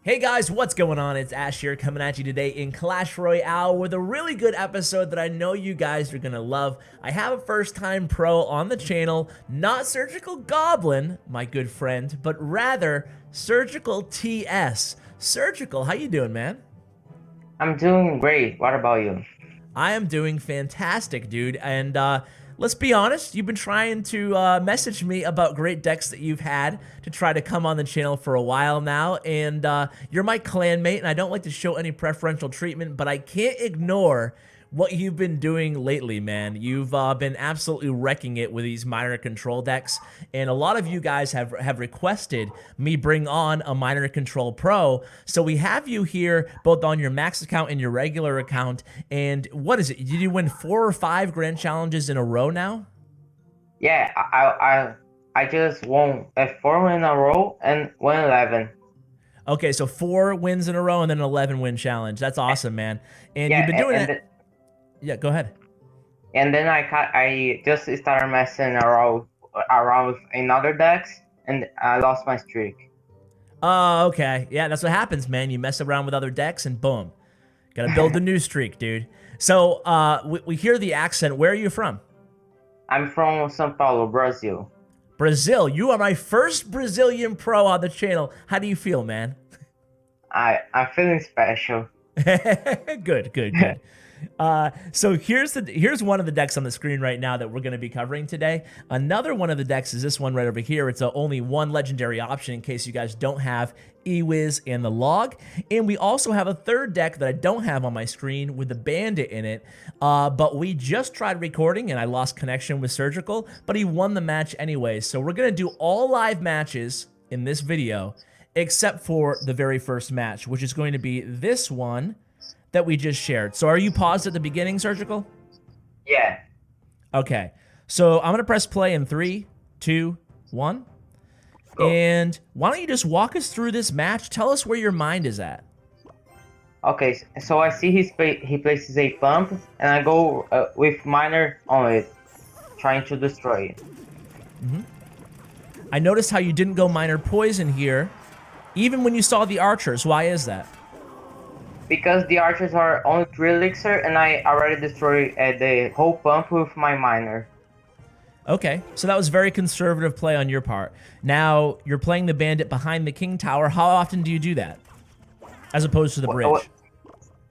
Hey guys, what's going on? It's Ash here coming at you today in Clash Royale with a really good episode that I know you guys are gonna love. I have a first-time pro on the channel, not Surgical Goblin, my good friend, but rather Surgical TS. Surgical, how you doing, man? I'm doing great. What about you? I am doing fantastic, dude. And let's be honest, you've been trying to message me about great decks that you've had to try to come on the channel for a while now. And you're my clanmate, and I don't like to show any preferential treatment, but I can't ignore what you've been doing lately, man. You've been absolutely wrecking it with these minor control decks, and a lot of you guys have requested me bring on a minor control pro. So we have you here both on your max account and your regular account. And what is it? Did you win 4 or 5 grand challenges in a row now? Yeah, I just won a 4 in a row and 111. Okay, so 4 wins in a row and then an 11-win challenge. That's awesome, man. And you've Yeah, been doing and it. Yeah, go ahead. and then I just started messing around with another decks, and I lost my streak. Oh, okay. Yeah, that's what happens, man. You mess around with other decks and boom. Gotta build a new streak, dude. So, we hear the accent. Where are you from? I'm from São Paulo, Brazil. Brazil. You are my first Brazilian pro on the channel. How do you feel, man? I'm feeling special. Good, good, good. So here's one of the decks on the screen right now that we're going to be covering today. Another one of the decks is this one right over here. It's only one legendary option in case you guys don't have Ewiz and the log. And we also have a third deck that I don't have on my screen with the Bandit in it. But we just tried recording and I lost connection with Surgical, but he won the match anyway. So we're going to do all live matches in this video except for the very first match, which is going to be this one that we just shared. So are you paused at the beginning, Surgical? Yeah. Okay. So I'm going to press play in 3, 2, 1. Go. And why don't you just walk us through this match? Tell us where your mind is at. Okay, so I see he places a pump, and I go with miner on it, trying to destroy it. I noticed how you didn't go minor poison here, even when you saw the archers. Why is that? Because the archers are only 3 elixir, and I already destroyed the whole pump with my miner. Okay, so that was very conservative play on your part. Now, you're playing the bandit behind the king tower. How often do you do that? As opposed to the bridge?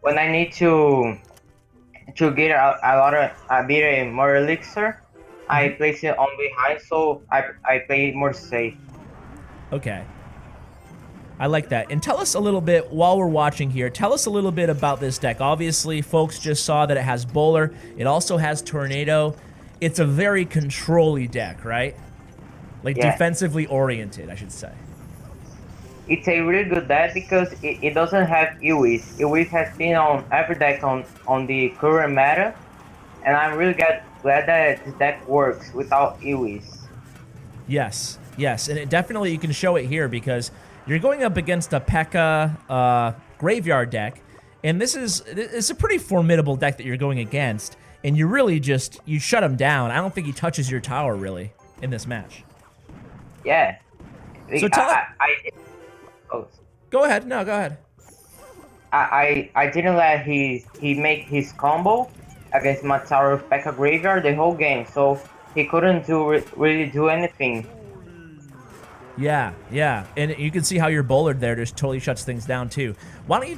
When I need to get a bit more elixir, I place it on behind, so I play more safe. Okay. I like that. And tell us a little bit, while we're watching here, tell us a little bit about this deck. Obviously, folks just saw that it has Bowler. It also has Tornado. It's a very control-y deck, right? Like, yeah. Defensively oriented, I should say. It's a really good deck because it doesn't have Ewiz. Ewiz has been on every deck on the current meta, and I'm really glad that this deck works without Ewiz. Yes, yes, and definitely you can show it here because you're going up against a P.E.K.K.A. graveyard deck, and it's a pretty formidable deck that you're going against, and you really you shut him down. I don't think he touches your tower, really, in this match. Yeah. So Go ahead. No, go ahead. I didn't let he make his combo against my tower with P.E.K.K.A. graveyard the whole game, so he couldn't really do anything. Yeah, yeah, and you can see how your bowler there just totally shuts things down too. Why don't you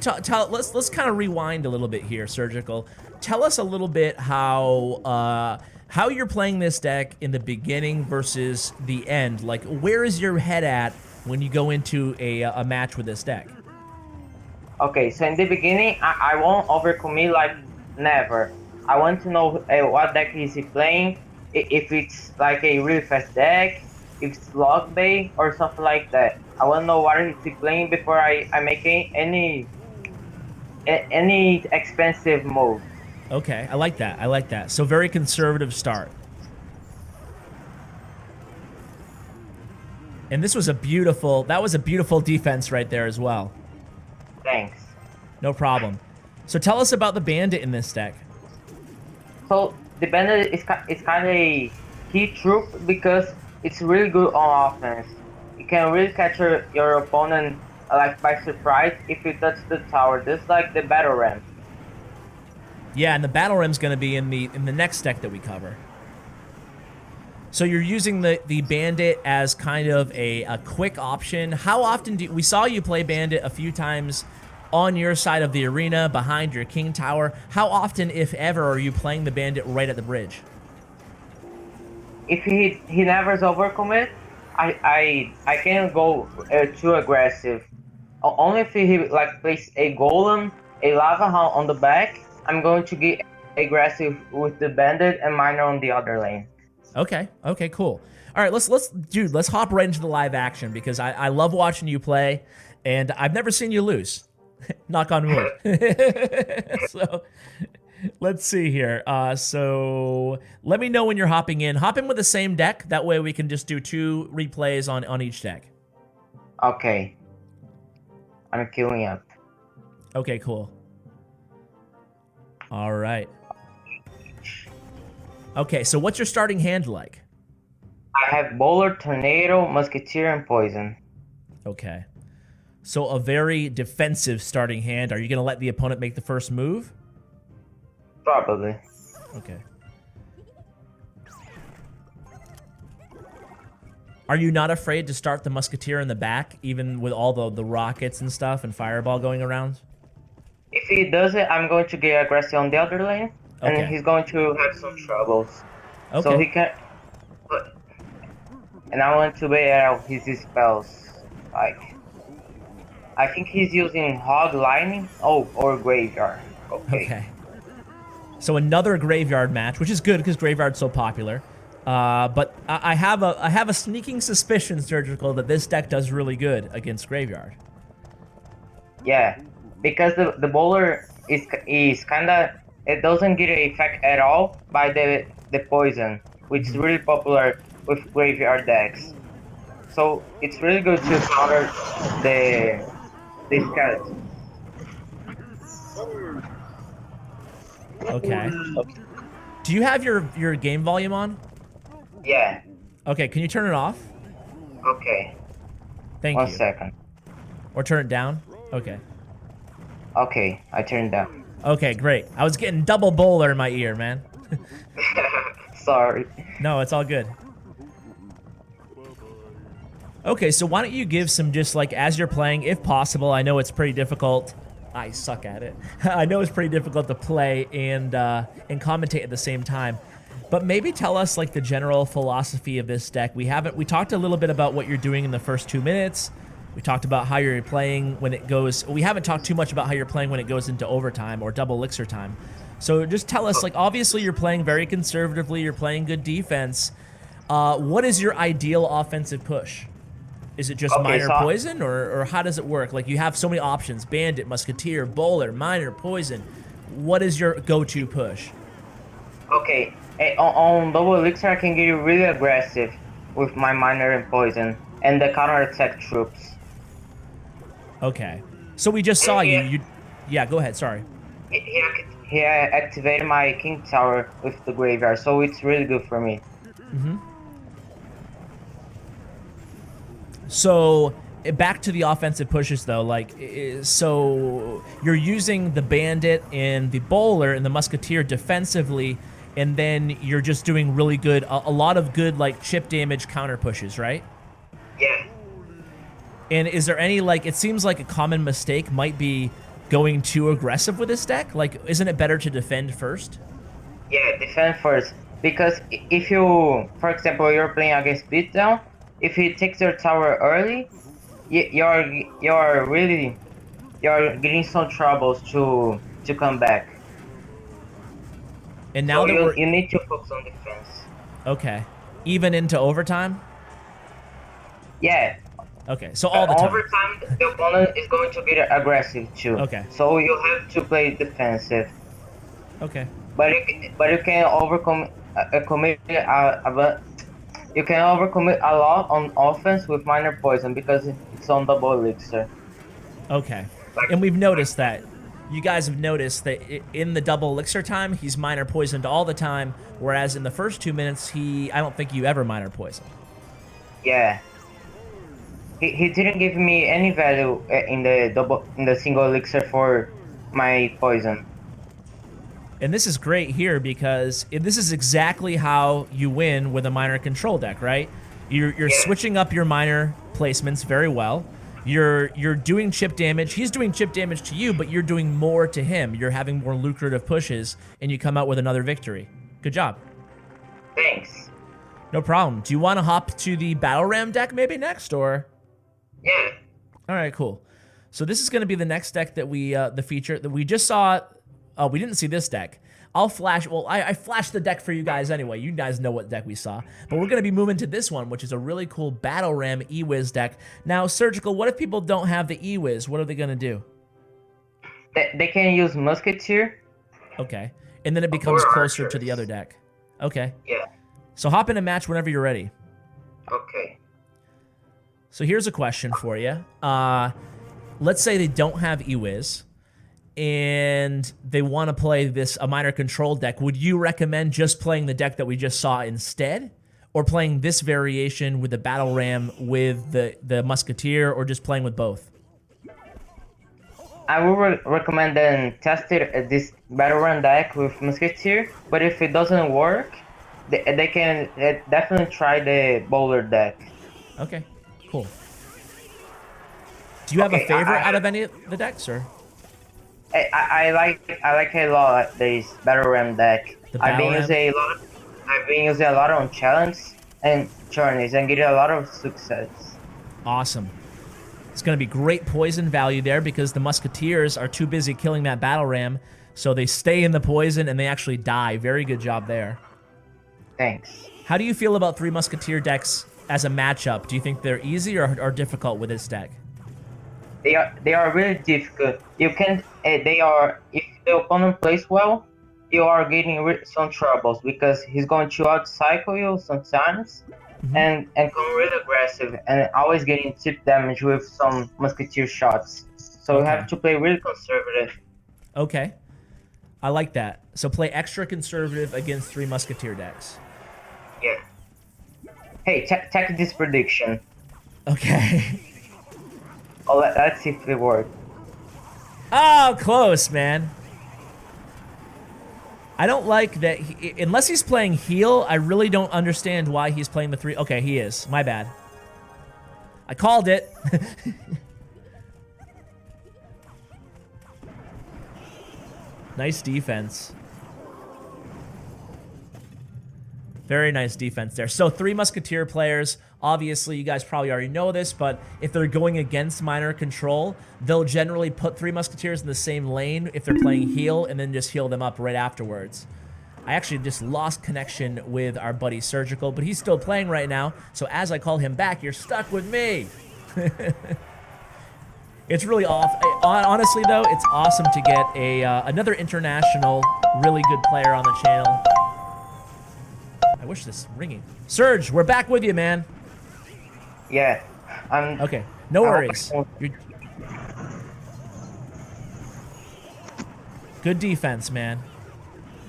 let's kind of rewind a little bit here, Surgical. Tell us a little bit how you're playing this deck in the beginning versus the end. Like, where is your head at when you go into a match with this deck? Okay, so in the beginning, I won't overcommit like never. I want to know what deck is he playing, if it's like a really fast deck, if it's log bay or something like that. I want to know what is he playing before I make any expensive move. Okay, I like that. I like that. So very conservative start. And this was that was a beautiful defense right there as well. Thanks. No problem. So tell us about the bandit in this deck. So the bandit is kind of a key troop because it's really good on offense. You can really catch your opponent like by surprise if you touch the tower. This is like the battle ramp. Yeah, and the battle rim's going to be in the next deck that we cover. So you're using the Bandit as kind of a quick option. How often we saw you play Bandit a few times on your side of the arena behind your King Tower. How often, if ever, are you playing the Bandit right at the bridge? If he never overcommit, I can't go too aggressive. Only if he like plays a golem, a lava hound on the back, I'm going to get aggressive with the Bandit and miner on the other lane. Okay. Okay. Cool. All right. Let's hop right into the live action because I love watching you play, and I've never seen you lose. Knock on wood. So let's see here. So let me know when you're hopping in. Hop in with the same deck. That way we can just do 2 replays on each deck. Okay. I'm queuing up. Okay, cool. All right. Okay, so what's your starting hand like? I have Bowler, Tornado, Musketeer, and Poison. Okay. So a very defensive starting hand. Are you going to let the opponent make the first move? Probably. Okay. Are you not afraid to start the Musketeer in the back, even with all the rockets and stuff and fireball going around? If he does it, I'm going to get aggressive on the other lane, Okay. and he's going to have some troubles. Okay. So he can... And I want to bail out his spells. Like... I think he's using Hog Lightning. Oh, or Graveyard. Okay. So another Graveyard match, which is good because Graveyard's so popular. But I have a sneaking suspicion, Surgical, that this deck does really good against Graveyard. Yeah, because the bowler is kinda, it doesn't get an effect at all by the poison, which is really popular with Graveyard decks. So it's really good to counter the skeleton. Okay. Do you have your game volume on? Yeah. Okay, can you turn it off? Okay. Thank you. 1 second. Or turn it down? Okay. Okay, I turned down. Okay, great. I was getting double bowler in my ear, man. Sorry. No, it's all good. Okay, so why don't you give some just like as you're playing, if possible. I know it's pretty difficult. I suck at it. I know it's pretty difficult to play and commentate at the same time. But maybe tell us like the general philosophy of this deck. We talked a little bit about what you're doing in the first 2 minutes. We talked about how you're playing when it goes. We haven't talked too much about how you're playing when it goes into overtime or double elixir time. So just tell us, like, obviously you're playing very conservatively. You're playing good defense. What is your ideal offensive push? Is it just miner poison, or how does it work? Like, you have so many options: Bandit, Musketeer, Bowler, Miner, Poison. What is your go-to push? Okay, on double elixir I can get really aggressive with my Miner and Poison and the counter attack troops. Okay, so we just saw you. Yeah, go ahead. Sorry. He activated my King Tower with the Graveyard, so it's really good for me. Mm-hmm. So back to the offensive pushes though, like, so you're using the Bandit and the Bowler and the Musketeer defensively, and then you're just doing really good, a lot of good like chip damage counter pushes, right? Yeah. And is there any, like, it seems like a common mistake might be going too aggressive with this deck? Like, isn't it better to defend first? Yeah, defend first. Because if you, for example, you're playing against Beatdown, if he takes your tower early, you're getting some troubles to come back. And now so that you need to focus on defense. Okay. Even into overtime? Yeah. Okay, so all the time. Overtime, the opponent is going to get aggressive too. Okay. So you have to play defensive. Okay. But you can overcome you can overcommit a lot on offense with Miner Poison because it's on double elixir. Okay. And we've noticed that. You guys have noticed that in the double elixir time, he's Miner Poisoned all the time, whereas in the first 2 minutes, I don't think you ever Miner Poison. Yeah. he didn't give me any value in the single elixir for my poison. And this is great here because this is exactly how you win with a minor control deck, right? You're Yeah. switching up your minor placements very well. You're doing chip damage. He's doing chip damage to you, but you're doing more to him. You're having more lucrative pushes, and you come out with another victory. Good job. Thanks. No problem. Do you want to hop to the Battle Ram deck maybe next, or? Yeah. All right, cool. So this is going to be the next deck that the feature that we just saw. Oh, we didn't see this deck. I'll flash. Well, I flashed the deck for you guys anyway. You guys know what deck we saw. But we're going to be moving to this one, which is a really cool Battle Ram E-Wiz deck. Now, Surgical, what if people don't have the E-Wiz? What are they going to do? They can use Musketeer. Okay. And then it becomes Or closer to archers. the other deck. Okay. Yeah. So hop in a match whenever you're ready. Okay. So here's a question for you. Let's say they don't have E-Wiz, and they want to play a minor control deck. Would you recommend just playing the deck that we just saw instead, or playing this variation with the Battle Ram with the Musketeer, or just playing with both? I would recommend them test this Battle Run deck with Musketeer, but if it doesn't work, they can definitely try the Bowler deck. Okay, cool. Do you have a Okay, favorite I- out of any of the decks, or? I like a lot this Battle Ram deck. The I've Battle been Ram? using a lot on challenge and journeys and getting a lot of success. Awesome. It's going to be great poison value there because the Musketeers are too busy killing that Battle Ram, so they stay in the poison and they actually die. Very good job there. Thanks. How do you feel about 3 Musketeer decks as a matchup? Do you think they're easy or difficult with this deck? They are really difficult. You can they are if the opponent plays well, you are getting some troubles because he's going to outcycle you sometimes, and come really aggressive and always getting chip damage with some Musketeer shots. So you Okay. have to play really conservative. Okay. I like that. So play extra conservative against 3 Musketeer decks. Yeah. Hey, check this prediction. Okay. Oh, let's see if it works. Oh, close, man. I don't like that. Unless he's playing heal, I really don't understand why he's playing the 3. Okay, he is. My bad. I called it. Nice defense. Very nice defense there. So 3 Musketeer players. Obviously, you guys probably already know this, but if they're going against minor control, they'll generally put 3 Musketeers in the same lane if they're playing heal and then just heal them up right afterwards. I actually just lost connection with our buddy Surgical, but he's still playing right now. So as I call him back, you're stuck with me. It's really off. Honestly, though, it's awesome to get another international, really good player on the channel. I wish this ringing. Surge, we're back with you, man. Yeah. Okay, no worries. Good defense, man.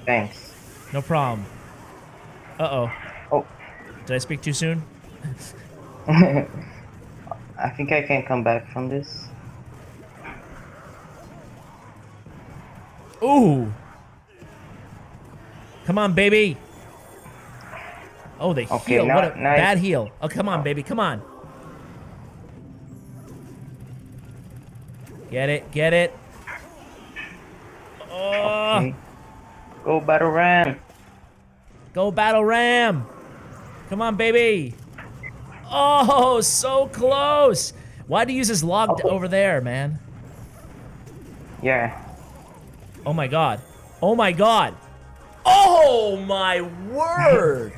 Thanks. No problem. Uh-oh. Oh. Did I speak too soon? I think I can come back from this. Ooh. Come on, baby. Oh, they Okay, heal. now- What a now- bad heal. Oh, come on, baby. Come on. Get it. Get it. Oh, Okay. Go Battle Ram. go Battle Ram. Come on, baby. Oh, so close. Why'd he use his log over there, man? Yeah. Oh, my God. Oh, my God. Oh, my word.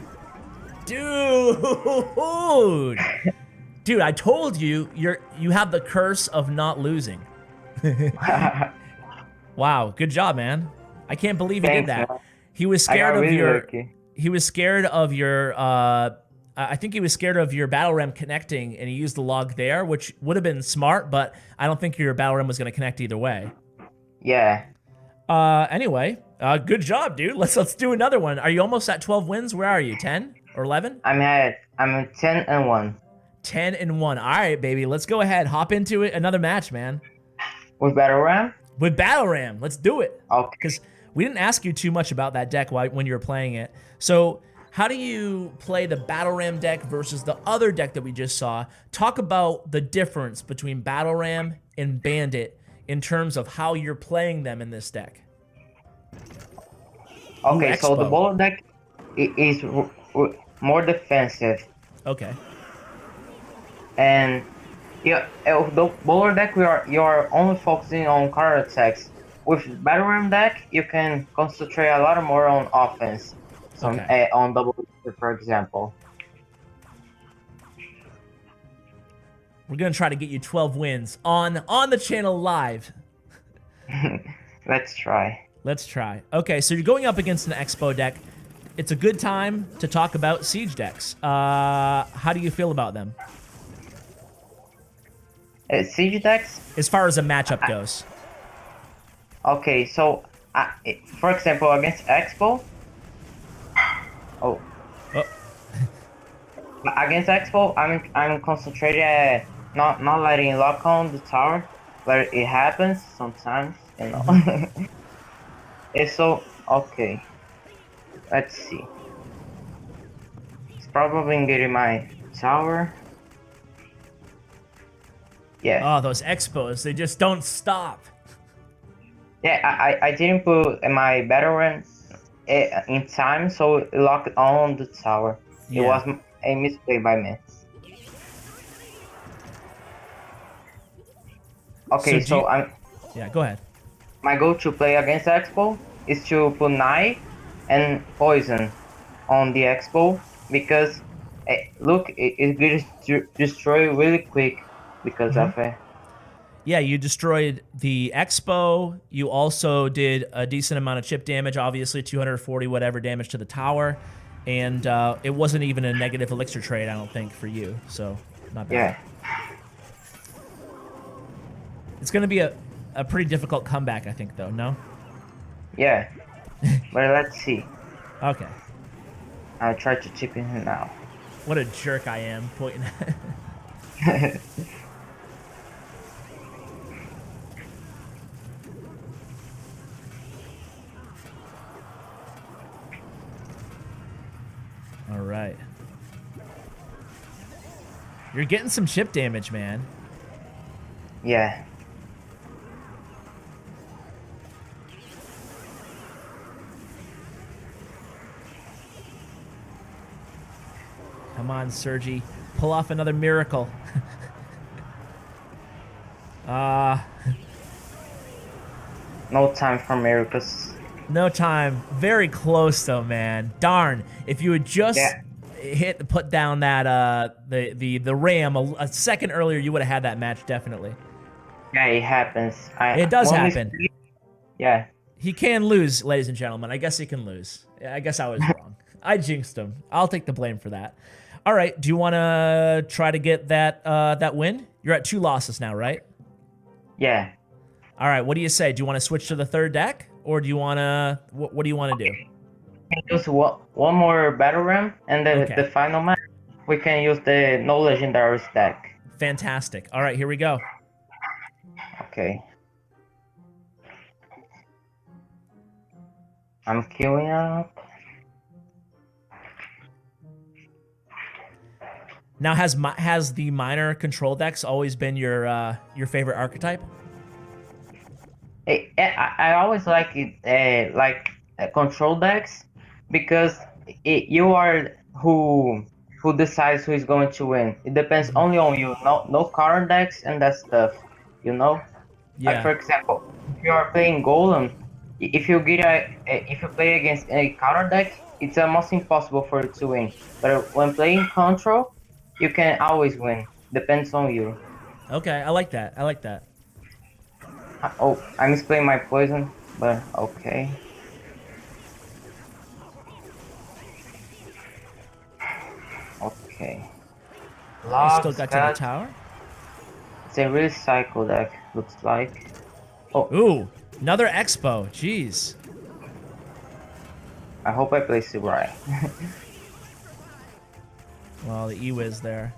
Dude. Dude, I told you, you have the curse of not losing. Wow, good job, man. I can't believe he Thanks, did that. man. He was I got scared of really your lucky. he was scared of your I think he was scared of your battle ram connecting and he used the log there, which would have been smart, but I don't think your battle ram was going to connect either way. Yeah. Anyway, good job, dude. Let's do another one. Are you almost at 12 wins? Where are you? 10 or 11? I'm 10 and 1. 10-1. All right, baby. Let's go ahead. Hop into it. Another match, man. With Battle Ram? With Battle Ram. Let's do it. Okay. Because we didn't ask you too much about that deck when you were playing it. So how do you play the Battle Ram deck versus the other deck that we just saw? Talk about the difference between Battle Ram and Bandit in terms of how you're playing them in this deck. Okay, Ooh, so the Expo. bowler deck is more defensive. Okay. And yeah, the bowler deck you're only focusing on counter attacks. With Battle Ram deck, you can concentrate a lot more on offense. So Okay. on double, for example. We're going to try to get you 12 wins on the channel live. Let's try. Let's try. Okay, so you're going up against an Expo deck. It's a good time to talk about Siege decks. How do you feel about them? Siege decks? As far as a matchup goes. Okay, so for example, against Expo. Oh. Oh. Against Expo, I'm concentrated at not letting lock on the tower, but it happens sometimes, you know. It's so okay. Let's see. It's probably getting my tower. Yeah. Oh, those Expos, they just don't stop. Yeah, I didn't put my battle ram in time, so it locked on the tower. Yeah. It was a mistake by me. Okay, so I'm. Yeah, go ahead. My go-to play against Expo is to put knife and poison on the Expo because look, it gets destroyed really quick because of it. Yeah, you destroyed the Expo. You also did a decent amount of chip damage, obviously 240 whatever damage to the tower, and it wasn't even a negative elixir trade, I don't think, for you. So not bad. Yeah. It's gonna be a pretty difficult comeback, I think, though. No. Yeah. But let's see. Okay. I'll try to chip in him now. What a jerk I am pointing at. All right. You're getting some chip damage, man. Yeah. Come on, Sergi. Pull off another miracle. No time for miracles. No time. Very close, though, man. Darn. If you had just put down that the ram a second earlier, you would have had that match, definitely. Yeah, it happens. It does happen. Yeah. He can lose, ladies and gentlemen. I guess he can lose. I guess I was wrong. I jinxed him. I'll take the blame for that. All right. Do you want to try to get that win? You're at 2 losses now, right? Yeah. All right. What do you say? Do you want to switch to the third deck, or do you want to? What do you want to do? We can use one more battle ram, and then the final match we can use the no legendaries deck. Fantastic. All right. Here we go. Okay. I'm queuing up. Now, has the minor control decks always been your favorite archetype? I always like it, control decks, because you are who decides who is going to win. It depends only on you. No counter decks and that stuff, you know. Yeah. Like for example, if you are playing Golem, if you play against a counter deck, it's almost impossible for you to win. But when playing control, you can always win. Depends on you. Okay, I like that. I like that. Oh, I misplayed my poison, but okay. Okay. You still got to the tower? It's a really cycle deck, looks like. Oh. Ooh, another Expo. Jeez. I hope I placed it right. Well, the E-Wiz there.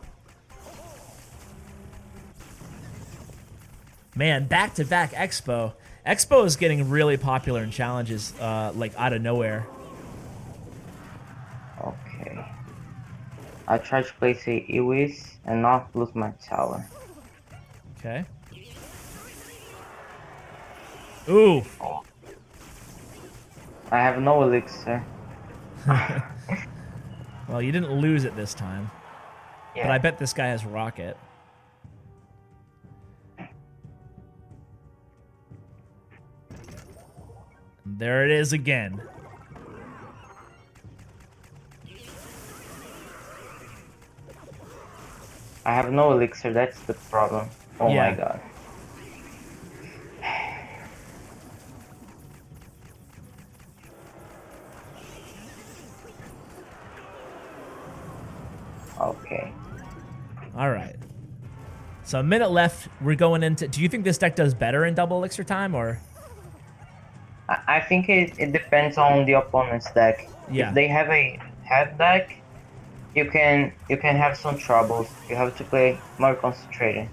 Man, back-to-back Expo. Expo is getting really popular in challenges, like out of nowhere. Okay. I try to place a Iwis and not lose my tower. Okay. Ooh. I have no elixir. Well, you didn't lose it this time. Yeah. But I bet this guy has rocket. There it is again. I have no elixir, that's the problem. Oh Yeah. my god. Okay. All right. So a minute left. We're going into... Do you think this deck does better in double elixir time, or... I think it depends on the opponent's deck. Yeah. If they have a head deck, you can have some troubles. You have to play more concentrated.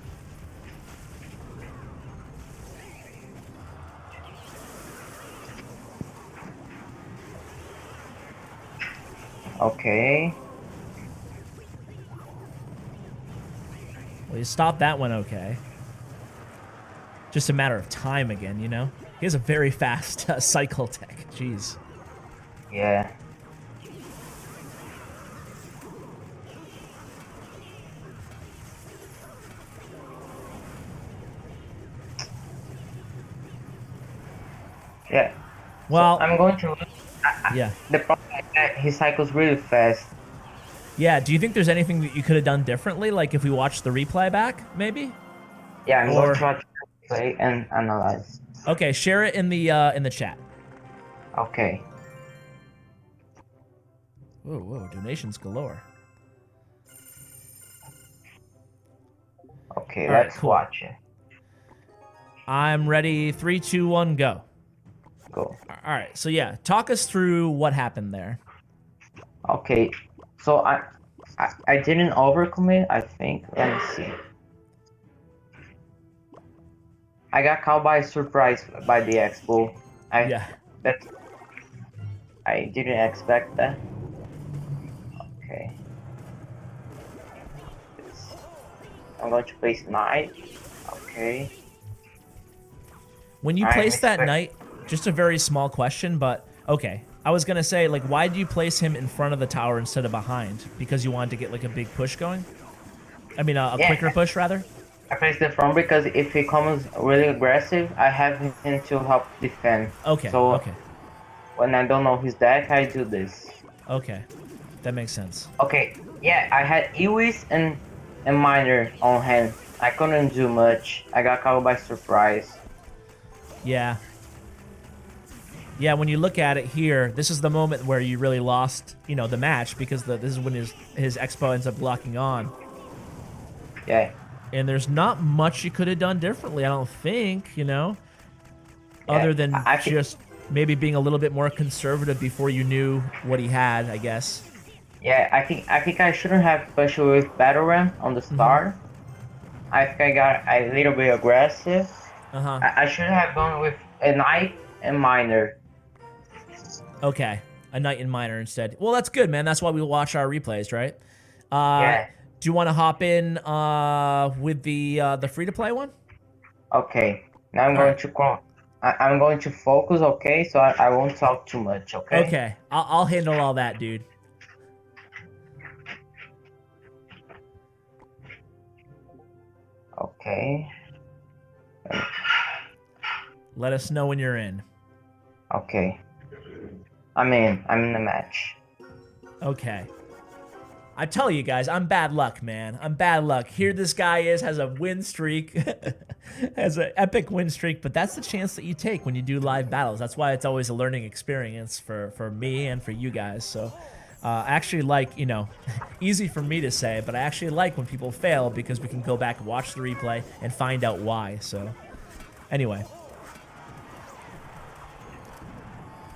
Okay. Well, you stopped that one okay. Just a matter of time again, you know? He has a very fast cycle tech. Jeez. Yeah. Yeah. Well, So I'm going to lose. yeah. The problem is that he cycles really fast. Yeah, do you think there's anything that you could have done differently? Like if we watched the replay back, maybe? Yeah, I'm going Or- to try to play and analyze. Okay, share it in the chat. Okay. Whoa, whoa, donations galore. Okay, All right, let's cool. watch it. I'm ready. 3, 2, 1, go. Go. All right, so yeah, talk us through what happened there. Okay, so I didn't overcommit, I think. Let me see. I got caught by surprise by the expo. I didn't expect that. Okay. I'm going to place knight. Okay. When you place that knight, just a very small question, but okay. I was gonna say, like, why do you place him in front of the tower instead of behind? Because you wanted to get like a big push going? I mean, a quicker push rather? I placed the front because if he comes really aggressive, I have him to help defend. Okay, So okay. when I don't know his deck, I do this. Okay, that makes sense. Okay, yeah, I had Ewis and Miner on hand. I couldn't do much. I got caught by surprise. Yeah. Yeah, when you look at it here, this is the moment where you really lost, you know, the match because this is when his expo ends up locking on. Yeah. And there's not much you could have done differently, I don't think, you know, other than just maybe being a little bit more conservative before you knew what he had, I guess. Yeah, I think I shouldn't have pushed with Battle Ram on the start. I think I got a little bit aggressive. I should have gone with a Knight and Miner. Okay, a Knight and Miner instead. Well, that's good, man. That's why we watch our replays, right? Yeah. Do you want to hop in with the free-to-play one? Okay. Now I'm going to focus, okay? So I won't talk too much, okay? Okay, I'll handle all that, dude. Okay. Let us know when you're in. Okay. I'm in the match. Okay. I tell you guys, I'm bad luck, man. I'm bad luck. Here this guy has a win streak. Has an epic win streak, but that's the chance that you take when you do live battles. That's why it's always a learning experience for me and for you guys. So I actually like, you know, easy for me to say, but I actually like when people fail because we can go back and watch the replay and find out why. So anyway.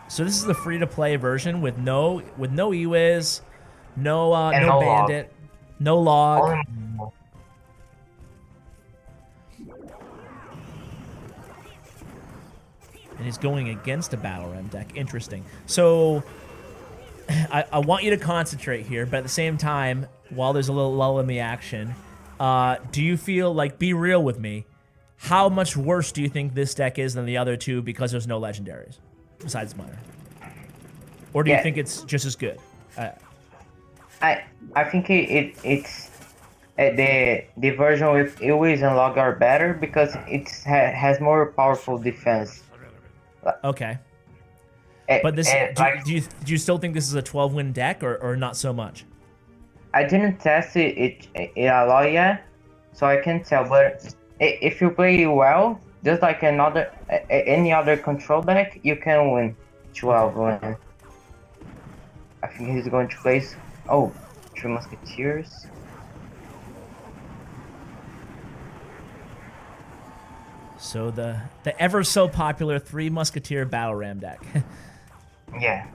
So this is the free-to-play version with no Ewiz, no Bandit, no log. And he's going against a Battle Ram deck. Interesting. So I want you to concentrate here, but at the same time, while there's a little lull in the action, do you feel like, be real with me, how much worse do you think this deck is than the other two because there's no legendaries besides minor? Or do you think it's just as good? I think it's the version with Ilwis and Log are better because it has more powerful defense. Okay. But this, do you still think this is a 12-win deck or not so much? I didn't test it a lot yet, so I can't tell. But if you play well, just like any other control deck, you can win 12 win. I think he's going to place 3 Musketeers. So the ever so popular 3 Musketeer Battle Ram deck. Yeah.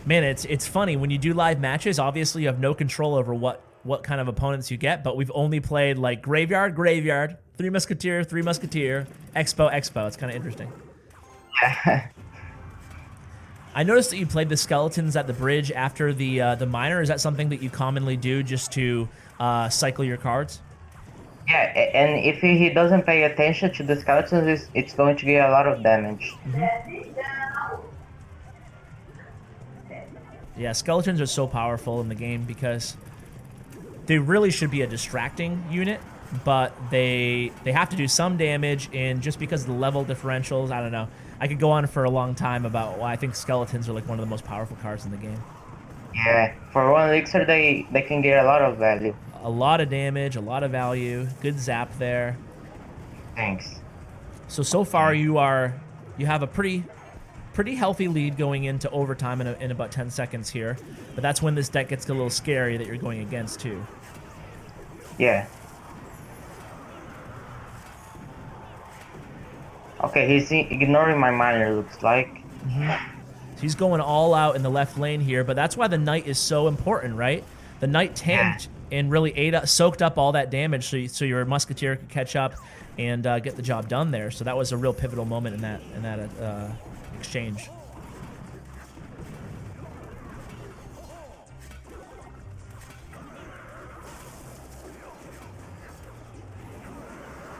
Man, it's funny when you do live matches. Obviously, you have no control over what kind of opponents you get, but we've only played like graveyard, 3 Musketeer, Expo. It's kind of interesting. Yeah. I noticed that you played the skeletons at the bridge after the minor. Is that something that you commonly do just to cycle your cards? Yeah, and if he doesn't pay attention to the skeletons, it's going to get a lot of damage. Yeah, skeletons are so powerful in the game because they really should be a distracting unit, but they have to do some damage, and just because of the level differentials, I don't know. I could go on for a long time about why I think skeletons are like one of the most powerful cards in the game. Yeah, for 1 elixir, they can get a lot of value. A lot of damage, a lot of value, good zap there. Thanks. So far you have a pretty healthy lead going into overtime in about 10 seconds here, but that's when this deck gets a little scary that you're going against too. Yeah. Okay, he's ignoring my miner, looks like. So he's going all out in the left lane here, but that's why the Knight is so important, right? The Knight tanked and really soaked up all that damage so your Musketeer could catch up and get the job done there. So that was a real pivotal moment in that exchange.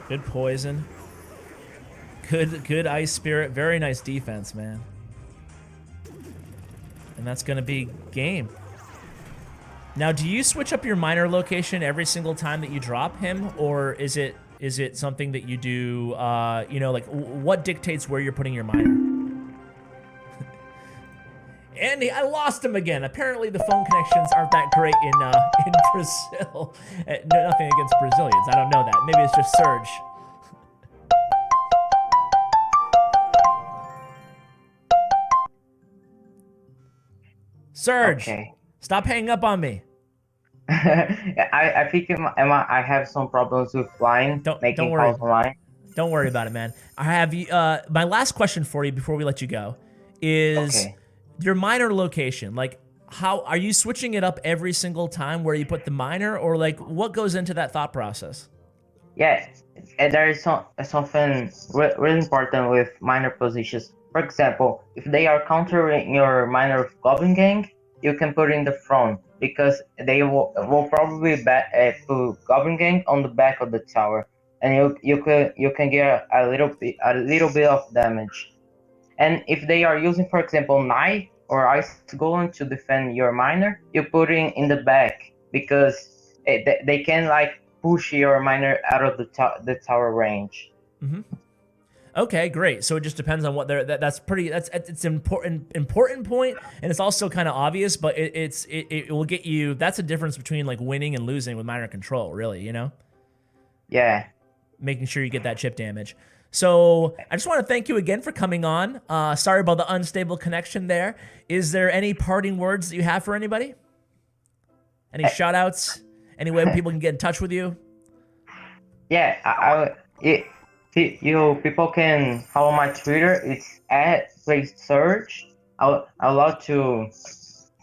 Good poison. Good Ice Spirit. Very nice defense, man. And that's going to be game. Now, do you switch up your miner location every single time that you drop him, or is it something that you do, like what dictates where you're putting your miner? Andy, I lost him again. Apparently the phone connections aren't that great in Brazil. No, nothing against Brazilians. I don't know that. Maybe it's just Surge. Surge, Okay. Stop hanging up on me. I think I have some problems with line, making calls online. Don't worry about it, man. I have my last question for you before we let you go is your miner location. Like, how are you switching it up every single time where you put the miner, or like what goes into that thought process? Yeah, and there is something really important with miner positions. For example, if they are countering your miner with Goblin Gang, you can put in the front because they will probably put Goblin Gang on the back of the tower, and you can get a little bit of damage. And if they are using, for example, Knight or Ice Golem to defend your miner, you put it in the back because they can like push your miner out of the tower range. Okay, great. So it just depends on what they're. It's an important point, and it's also kind of obvious, but it will get you. That's a difference between like winning and losing with minor control, really. You know. Yeah. Making sure you get that chip damage. So I just want to thank you again for coming on. Sorry about the unstable connection there. Is there any parting words that you have for anybody? Any shout outs? Any way people can get in touch with you? Yeah, people can follow my Twitter. It's @PlaySearch. I love to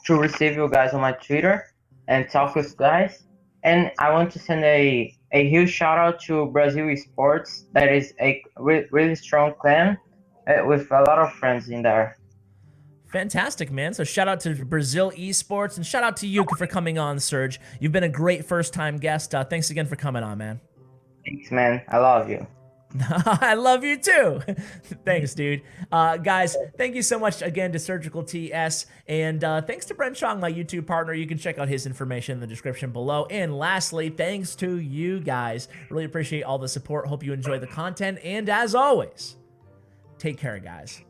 receive you guys on my Twitter and talk with guys. And I want to send a a huge shout out to Brazil Esports. That is a really strong clan with a lot of friends in there. Fantastic, man. So shout out to Brazil Esports and shout out to you for coming on, Serge. You've been a great first-time guest. Thanks again for coming on, man. Thanks, man. I love you. I love you too. Thanks, dude. Guys, thank you so much again to Surgical TS, and thanks to Bren Chong, my YouTube partner. You can check out his information in the description below. And lastly, thanks to you guys. Really appreciate all the support. Hope you enjoy the content, and as always, take care, guys.